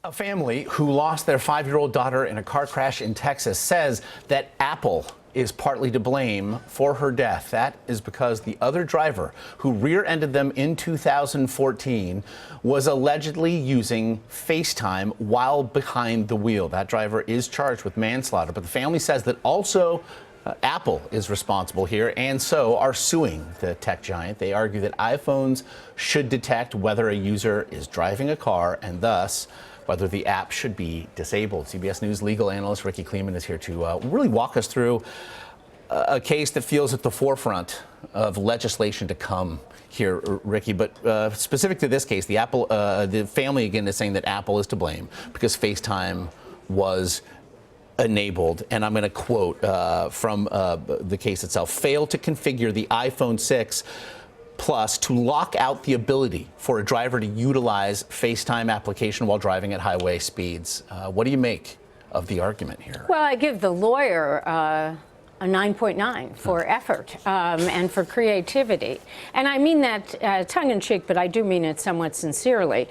A family who lost their 5-year-old daughter in a car crash in Texas says that Apple is partly to blame for her death. That is because the other driver who rear-ended them in 2014 was allegedly using FaceTime while behind the wheel. That driver is charged with manslaughter, but the family says that also Apple is responsible here, and so are suing the tech giant. They argue that iPhones should detect whether a user is driving a car and thus whether the app should be disabled. CBS News legal analyst Rikki Klieman is here to really walk us through a case that feels at the forefront of legislation to come here, Rikki. But specific to this case, the family again is saying that Apple is to blame because FaceTime was enabled, and I'm going to quote from the case itself: failed to configure the iPhone 6 Plus to lock out the ability for a driver to utilize FaceTime application while driving at highway speeds. What do you make of the argument here? Well, I give the lawyer a 9.9 for effort and for creativity. And I mean that tongue-in-cheek, but I do mean it somewhat sincerely.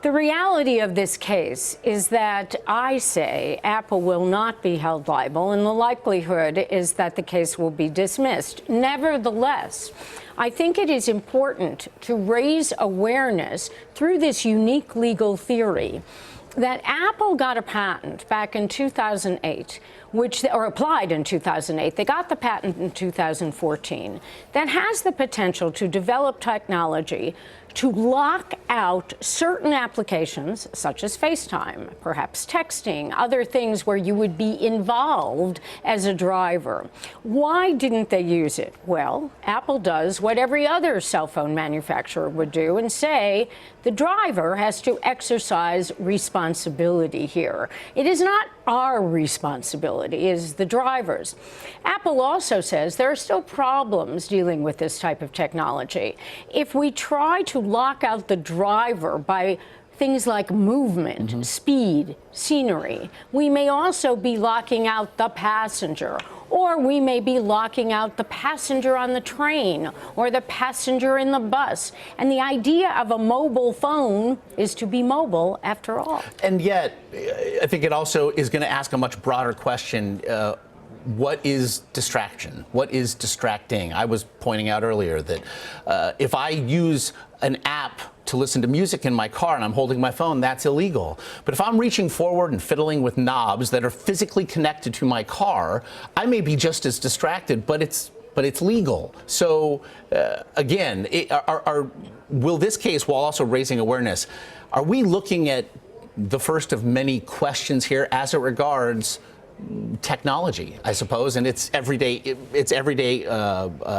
The reality of this case is that I say Apple will not be held liable, and the likelihood is that the case will be dismissed. Nevertheless, I think it is important to raise awareness through this unique legal theory that Apple got a patent back in 2008, or applied in 2008. They got the patent in 2014 that has the potential to develop technology to lock out certain applications, such as FaceTime, perhaps texting, other things where you would be involved as a driver. Why didn't they use it? Well, Apple does what every other cell phone manufacturer would do and say the driver has to exercise responsibility here. It is not our responsibility, it is the driver's. Apple also says there are still problems dealing with this type of technology. If we try to lock out the driver by things like movement, speed, scenery, we may also be locking out the passenger, or we may be locking out the passenger on the train or the passenger in the bus. And the idea of a mobile phone is to be mobile after all. And yet, I think it also is going to ask a much broader question. What is distraction? What is distracting? I was pointing out earlier that if I use an app to listen to music in my car and I'm holding my phone, that's illegal. But if I'm reaching forward and fiddling with knobs that are physically connected to my car, I may be just as distracted, but it's legal. So again, will this case, while also raising awareness, are we looking at the first of many questions here as it regards technology, I suppose, and its everyday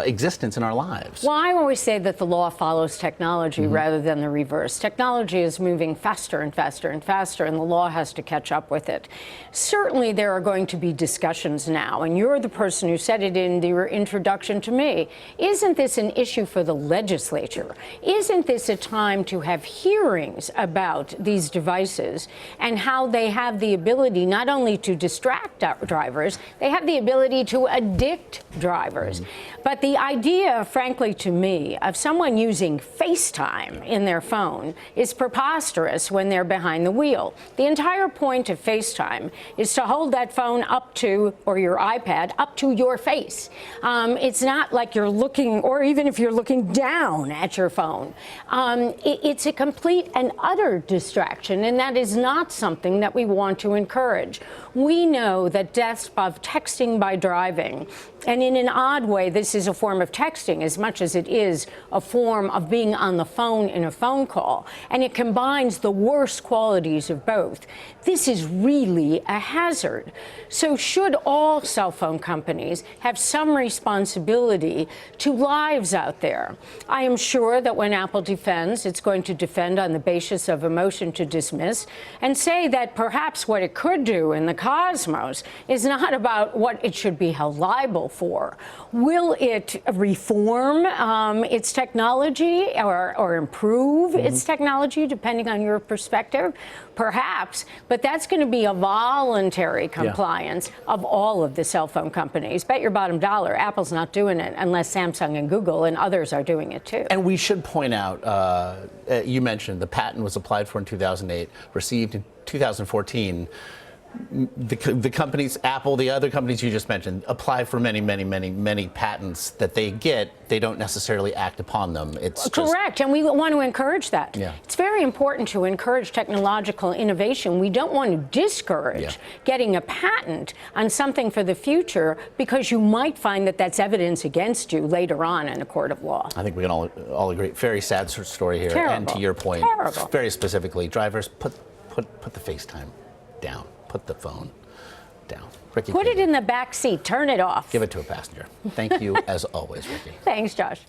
existence in our lives? Well, I always say that the law follows technology rather than the reverse. Technology is moving faster and faster and faster, and the law has to catch up with it. Certainly, there are going to be discussions now, and you're the person who said it in your introduction to me. Isn't this an issue for the legislature? Isn't this a time to have hearings about these devices and how they have the ability not only to distract drivers, they have the ability to addict drivers. But the idea, frankly, to me, of someone using FaceTime in their phone is preposterous when they're behind the wheel. The entire point of FaceTime is to hold that phone up to, or your iPad, up to your face. It's not like you're looking, or even if you're looking down at your phone. It's a complete and utter distraction, and that is not something that we want to encourage. We know that deaths of texting by driving, and in an odd way, this is a form of texting as much as it is a form of being on the phone in a phone call, and it combines the worst qualities of both. This is really a hazard. So should all cell phone companies have some responsibility to lives out there? I am sure that when Apple defends, it's going to defend on the basis of a motion to dismiss and say that perhaps what it could do in the cosmos is not about what it should be held liable before. Will it reform its technology or improve its technology, depending on your perspective? Perhaps, but that's going to be a voluntary compliance of all of the cell phone companies. Bet your bottom dollar, Apple's not doing it unless Samsung and Google and others are doing it too. And we should point out, you mentioned the patent was applied for in 2008, received in 2014. The companies, Apple, the other companies you just mentioned, apply for many patents that they get. They don't necessarily act upon them. It's correct, and we want to encourage that. Yeah. It's very important to encourage technological innovation. We don't want to discourage getting a patent on something for the future because you might find that that's evidence against you later on in a court of law. I think we can all agree. Very sad story here. Terrible. And to your point, Terrible. very specifically, drivers, put the FaceTime down. Put the phone down. Rikki Put it Klieman. in the back seat. Turn it off. Give it to a passenger. Thank you, as always, Rikki. Thanks, Josh.